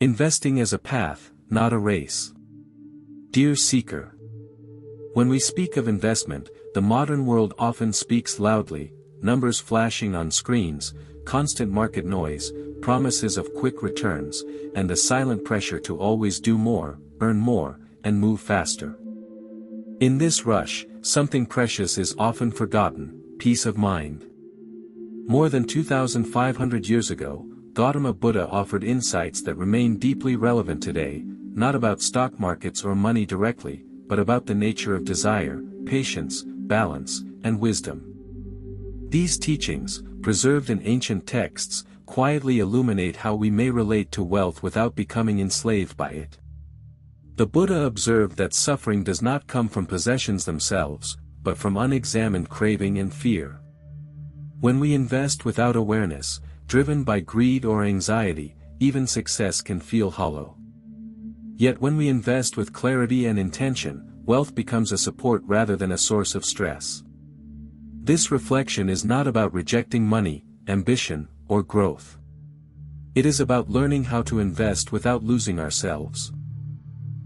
Investing as a path, not a race. Dear seeker. When we speak of investment, the modern world often speaks loudly, numbers flashing on screens, constant market noise, promises of quick returns, and the silent pressure to always do more, earn more, and move faster. In this rush, something precious is often forgotten: peace of mind. More than 2,500 years ago, Gautam Buddha offered insights that remain deeply relevant today, not about stock markets or money directly, but about the nature of desire, patience, balance, and wisdom. These teachings, preserved in ancient texts, quietly illuminate how we may relate to wealth without becoming enslaved by it. The Buddha observed that suffering does not come from possessions themselves, but from unexamined craving and fear. When we invest without awareness, driven by greed or anxiety, even success can feel hollow. Yet when we invest with clarity and intention, wealth becomes a support rather than a source of stress. This reflection is not about rejecting money, ambition, or growth. It is about learning how to invest without losing ourselves.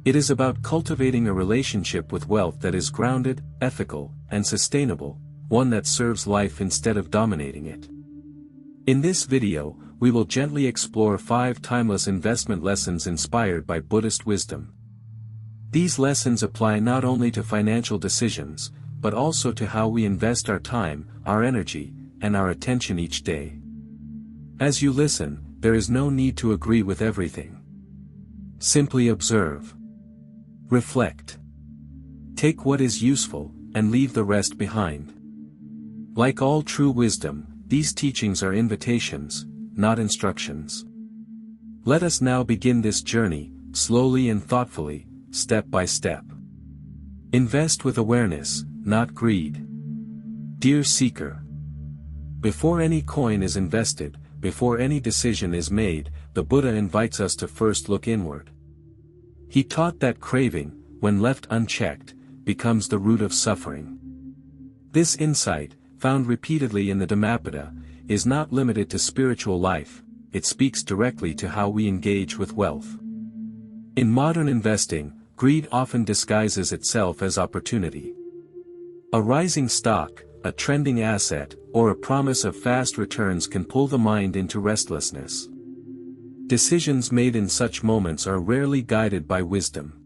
It is about cultivating a relationship with wealth that is grounded, ethical, and sustainable, one that serves life instead of dominating it. In this video, we will gently explore 5 timeless investment lessons inspired by Buddhist wisdom. These lessons apply not only to financial decisions, but also to how we invest our time, our energy, and our attention each day. As you listen, there is no need to agree with everything. Simply observe. Reflect. Take what is useful, and leave the rest behind. Like all true wisdom, these teachings are invitations, not instructions. Let us now begin this journey, slowly and thoughtfully, step by step. Invest with awareness, not greed. Dear seeker. Before any coin is invested, before any decision is made, the Buddha invites us to first look inward. He taught that craving, when left unchecked, becomes the root of suffering. This insight, found repeatedly in the Dhammapada, is not limited to spiritual life, it speaks directly to how we engage with wealth. In modern investing, greed often disguises itself as opportunity. A rising stock, a trending asset, or a promise of fast returns can pull the mind into restlessness. Decisions made in such moments are rarely guided by wisdom.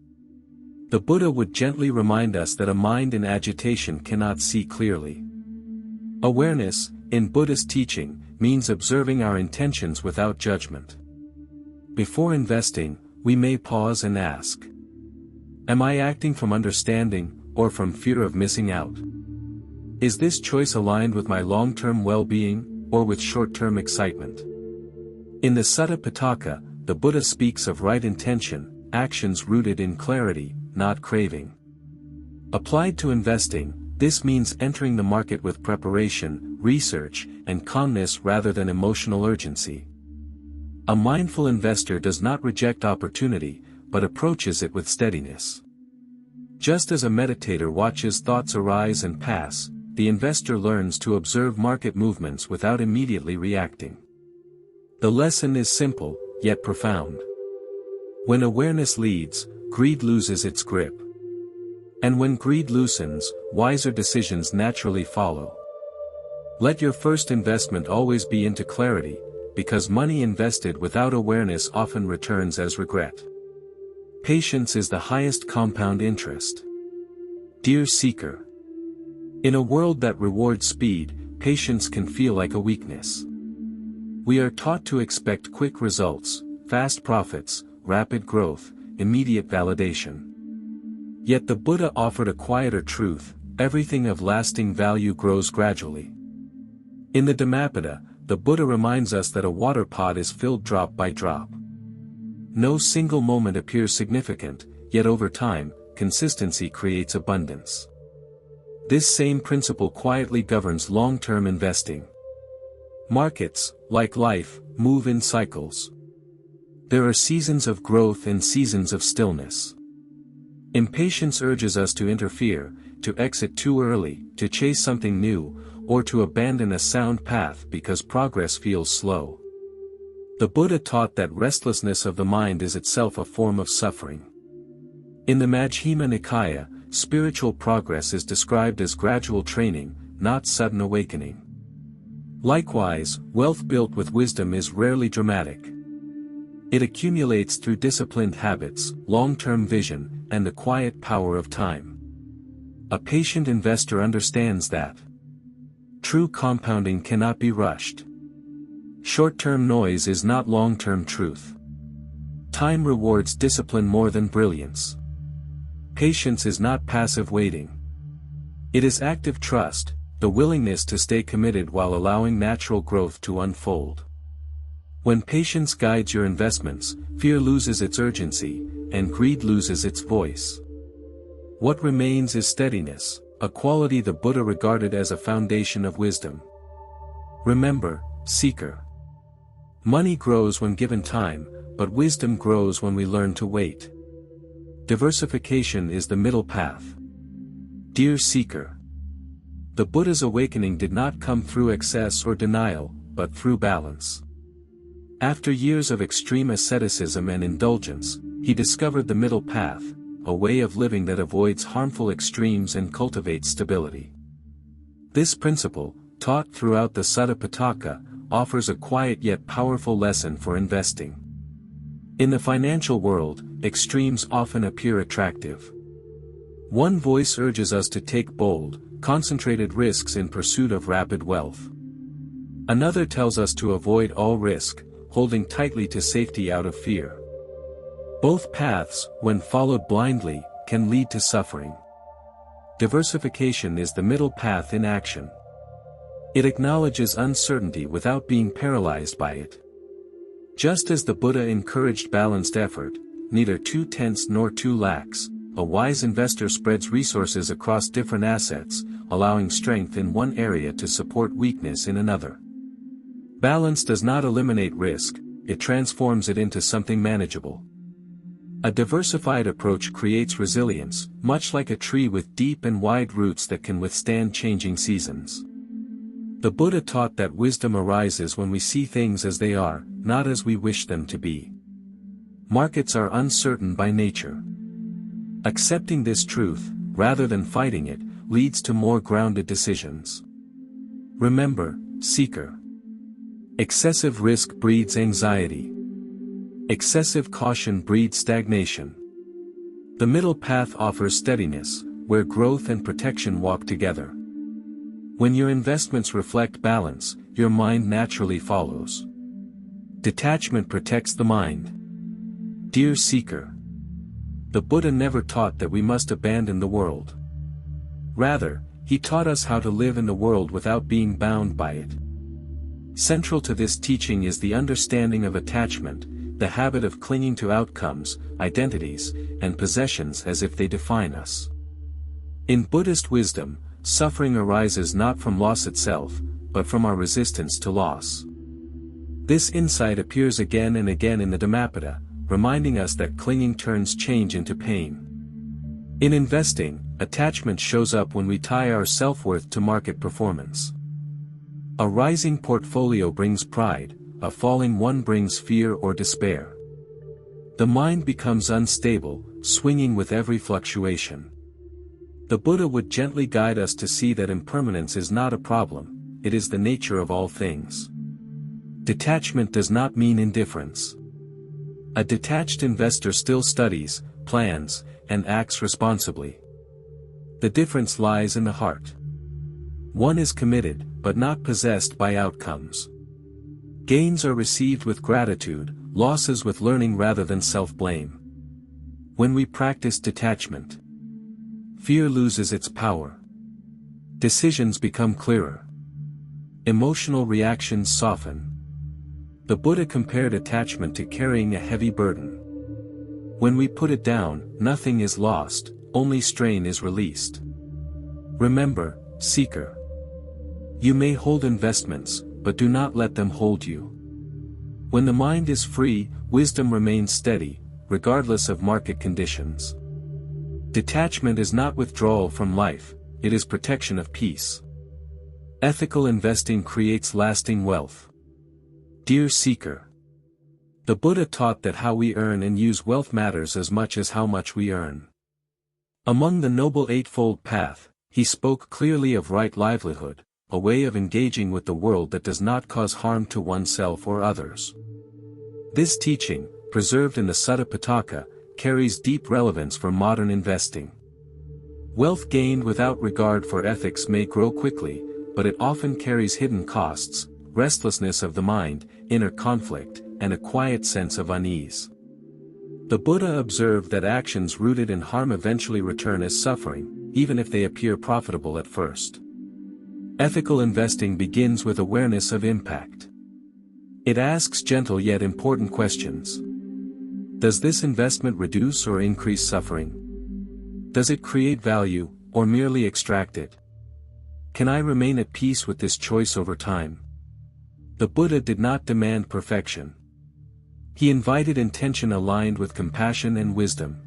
The Buddha would gently remind us that a mind in agitation cannot see clearly. Awareness, in Buddhist teaching, means observing our intentions without judgment. Before investing, we may pause and ask: am I acting from understanding, or from fear of missing out? Is this choice aligned with my long-term well-being, or with short-term excitement? In the Sutta Pitaka, the Buddha speaks of right intention, actions rooted in clarity, not craving. Applied to investing, this means entering the market with preparation, research, and calmness rather than emotional urgency. A mindful investor does not reject opportunity, but approaches it with steadiness. Just as a meditator watches thoughts arise and pass, the investor learns to observe market movements without immediately reacting. The lesson is simple, yet profound. When awareness leads, greed loses its grip. And when greed loosens, wiser decisions naturally follow. Let your first investment always be into clarity, because money invested without awareness often returns as regret. Patience is the highest compound interest. Dear seeker. In a world that rewards speed, patience can feel like a weakness. We are taught to expect quick results, fast profits, rapid growth, immediate validation. Yet the Buddha offered a quieter truth: everything of lasting value grows gradually. In the Dhammapada, the Buddha reminds us that a water pot is filled drop by drop. No single moment appears significant, yet over time, consistency creates abundance. This same principle quietly governs long-term investing. Markets, like life, move in cycles. There are seasons of growth and seasons of stillness. Impatience urges us to interfere, to exit too early, to chase something new, or to abandon a sound path because progress feels slow. The Buddha taught that restlessness of the mind is itself a form of suffering. In the Majjhima Nikaya, spiritual progress is described as gradual training, not sudden awakening. Likewise, wealth built with wisdom is rarely dramatic. It accumulates through disciplined habits, long-term vision, and the quiet power of time. A patient investor understands that true compounding cannot be rushed. Short-term noise is not long-term truth. Time rewards discipline more than brilliance. Patience is not passive waiting. It is active trust, the willingness to stay committed while allowing natural growth to unfold. When patience guides your investments, fear loses its urgency, and greed loses its voice. What remains is steadiness, a quality the Buddha regarded as a foundation of wisdom. Remember, seeker. Money grows when given time, but wisdom grows when we learn to wait. Diversification is the middle path. Dear seeker. The Buddha's awakening did not come through excess or denial, but through balance. After years of extreme asceticism and indulgence, he discovered the middle path, a way of living that avoids harmful extremes and cultivates stability. This principle, taught throughout the Sutta Pitaka, offers a quiet yet powerful lesson for investing. In the financial world, extremes often appear attractive. One voice urges us to take bold, concentrated risks in pursuit of rapid wealth. Another tells us to avoid all risk, holding tightly to safety out of fear. Both paths, when followed blindly, can lead to suffering. Diversification is the middle path in action. It acknowledges uncertainty without being paralyzed by it. Just as the Buddha encouraged balanced effort, neither too tense nor too lax, a wise investor spreads resources across different assets, allowing strength in one area to support weakness in another. Balance does not eliminate risk, it transforms it into something manageable. A diversified approach creates resilience, much like a tree with deep and wide roots that can withstand changing seasons. The Buddha taught that wisdom arises when we see things as they are, not as we wish them to be. Markets are uncertain by nature. Accepting this truth, rather than fighting it, leads to more grounded decisions. Remember, seeker. Excessive risk breeds anxiety. Excessive caution breeds stagnation. The middle path offers steadiness, where growth and protection walk together. When your investments reflect balance, your mind naturally follows. Detachment protects the mind. Dear seeker. The Buddha never taught that we must abandon the world. Rather, he taught us how to live in the world without being bound by it. Central to this teaching is the understanding of attachment, the habit of clinging to outcomes, identities, and possessions as if they define us. In Buddhist wisdom, suffering arises not from loss itself, but from our resistance to loss. This insight appears again and again in the Dhammapada, reminding us that clinging turns change into pain. In investing, attachment shows up when we tie our self-worth to market performance. A rising portfolio brings pride, a falling one brings fear or despair. The mind becomes unstable, swinging with every fluctuation. The Buddha would gently guide us to see that impermanence is not a problem, it is the nature of all things. Detachment does not mean indifference. A detached investor still studies, plans, and acts responsibly. The difference lies in the heart. One is committed, but not possessed by outcomes. Gains are received with gratitude, losses with learning rather than self-blame. When we practice detachment, fear loses its power. Decisions become clearer. Emotional reactions soften. The Buddha compared attachment to carrying a heavy burden. When we put it down, nothing is lost, only strain is released. Remember, seeker. You may hold investments, but do not let them hold you. When the mind is free, wisdom remains steady, regardless of market conditions. Detachment is not withdrawal from life, it is protection of peace. Ethical investing creates lasting wealth. Dear seeker. The Buddha taught that how we earn and use wealth matters as much as how much we earn. Among the Noble Eightfold Path, he spoke clearly of right livelihood, a way of engaging with the world that does not cause harm to oneself or others. This teaching, preserved in the Sutta Pitaka, carries deep relevance for modern investing. Wealth gained without regard for ethics may grow quickly, but it often carries hidden costs, restlessness of the mind, inner conflict, and a quiet sense of unease. The Buddha observed that actions rooted in harm eventually return as suffering, even if they appear profitable at first. Ethical investing begins with awareness of impact. It asks gentle yet important questions. Does this investment reduce or increase suffering? Does it create value, or merely extract it? Can I remain at peace with this choice over time? The Buddha did not demand perfection. He invited intention aligned with compassion and wisdom.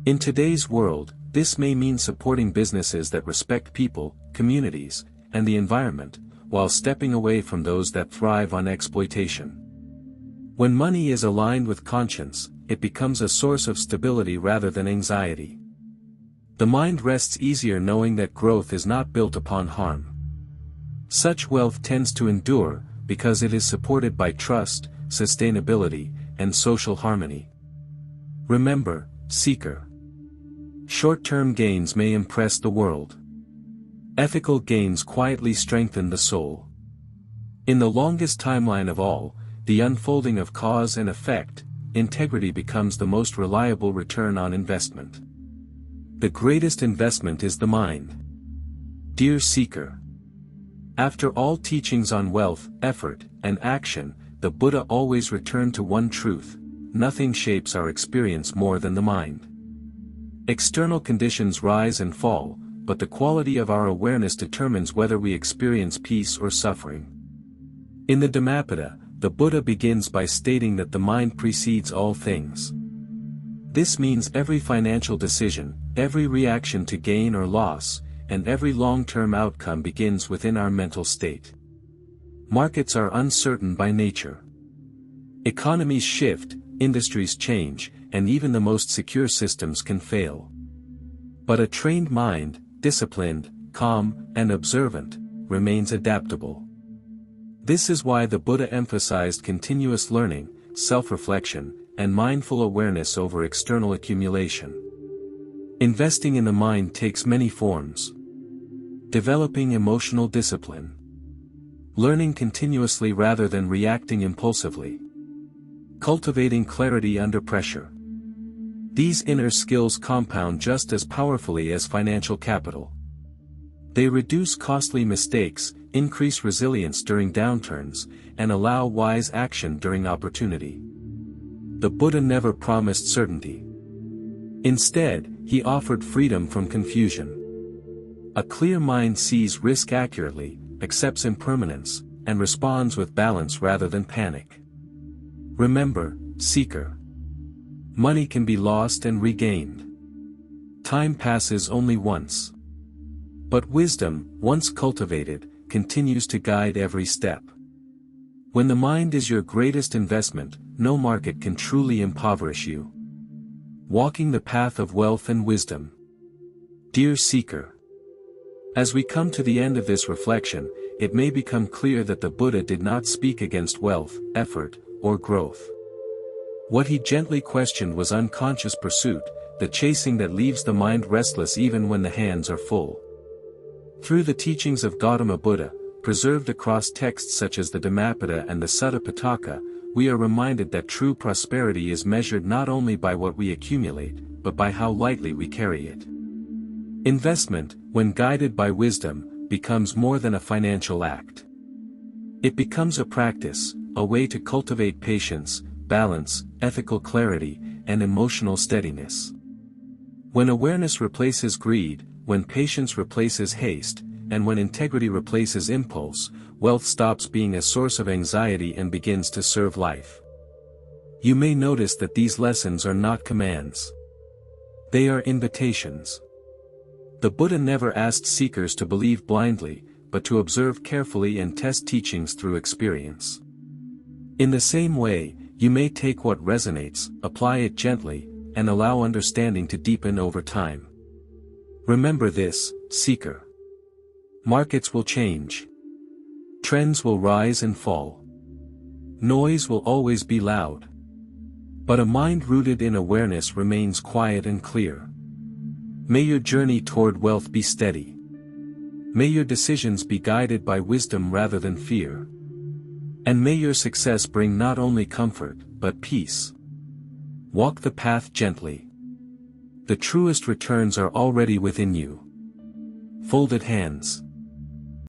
In today's world, this may mean supporting businesses that respect people, communities, and the environment, while stepping away from those that thrive on exploitation. When money is aligned with conscience, it becomes a source of stability rather than anxiety. The mind rests easier knowing that growth is not built upon harm. Such wealth tends to endure, because it is supported by trust, sustainability, and social harmony. Remember, seeker. Short-term gains may impress the world. Ethical gains quietly strengthen the soul. In the longest timeline of all, the unfolding of cause and effect, integrity becomes the most reliable return on investment. The greatest investment is the mind. Dear seeker. After all teachings on wealth, effort, and action, the Buddha always returned to one truth: nothing shapes our experience more than the mind. External conditions rise and fall, but the quality of our awareness determines whether we experience peace or suffering. In the Dhammapada, the Buddha begins by stating that the mind precedes all things. This means every financial decision, every reaction to gain or loss, and every long-term outcome begins within our mental state. Markets are uncertain by nature. Economies shift, industries change, and even the most secure systems can fail. But a trained mind, disciplined, calm, and observant, remains adaptable. This is why the Buddha emphasized continuous learning, self-reflection, and mindful awareness over external accumulation. Investing in the mind takes many forms. Developing emotional discipline. Learning continuously rather than reacting impulsively. Cultivating clarity under pressure. These inner skills compound just as powerfully as financial capital. They reduce costly mistakes, increase resilience during downturns, and allow wise action during opportunity. The Buddha never promised certainty. Instead, he offered freedom from confusion. A clear mind sees risk accurately, accepts impermanence, and responds with balance rather than panic. Remember, seeker. Money can be lost and regained. Time passes only once. But wisdom, once cultivated, continues to guide every step. When the mind is your greatest investment, no market can truly impoverish you. Walking the path of wealth and wisdom. Dear seeker. As we come to the end of this reflection, it may become clear that the Buddha did not speak against wealth, effort, or growth. What he gently questioned was unconscious pursuit, the chasing that leaves the mind restless even when the hands are full. Through the teachings of Gautama Buddha, preserved across texts such as the Dhammapada and the Sutta Pitaka, we are reminded that true prosperity is measured not only by what we accumulate, but by how lightly we carry it. Investment, when guided by wisdom, becomes more than a financial act. It becomes a practice, a way to cultivate patience, balance, ethical clarity, and emotional steadiness. When awareness replaces greed, when patience replaces haste, and when integrity replaces impulse, wealth stops being a source of anxiety and begins to serve life. You may notice that these lessons are not commands. They are invitations. The Buddha never asked seekers to believe blindly, but to observe carefully and test teachings through experience. In the same way, You may take what resonates, apply it gently, and allow understanding to deepen over time. Remember this, seeker. Markets will change. Trends will rise and fall. Noise will always be loud. But a mind rooted in awareness remains quiet and clear. May your journey toward wealth be steady. May your decisions be guided by wisdom rather than fear. And may your success bring not only comfort, but peace. Walk the path gently. The truest returns are already within you. Folded hands.